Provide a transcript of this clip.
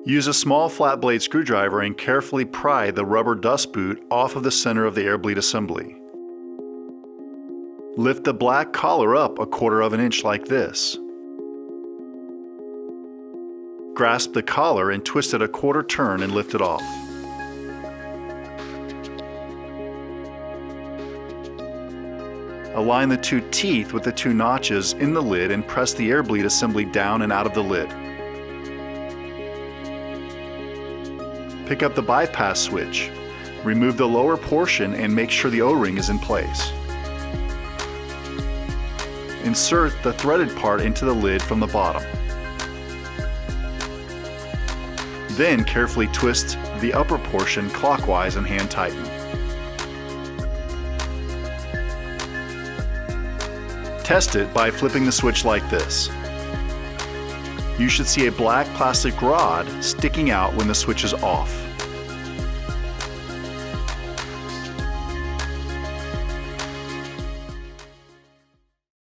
Use a small flat blade screwdriver and carefully pry the rubber dust boot off of the center of the air bleed assembly. Lift the black collar up 1/4 inch like this. Grasp the collar and twist it 1/4 turn and lift it off. Align the 2 teeth with the 2 notches in the lid and press the air bleed assembly down and out of the lid. Pick up the bypass switch. Remove the lower portion and make sure the O-ring is in place. Insert the threaded part into the lid from the bottom. Then carefully twist the upper portion clockwise and hand tighten. Test it by flipping the switch like this. You should see a black plastic rod sticking out when the switch is off.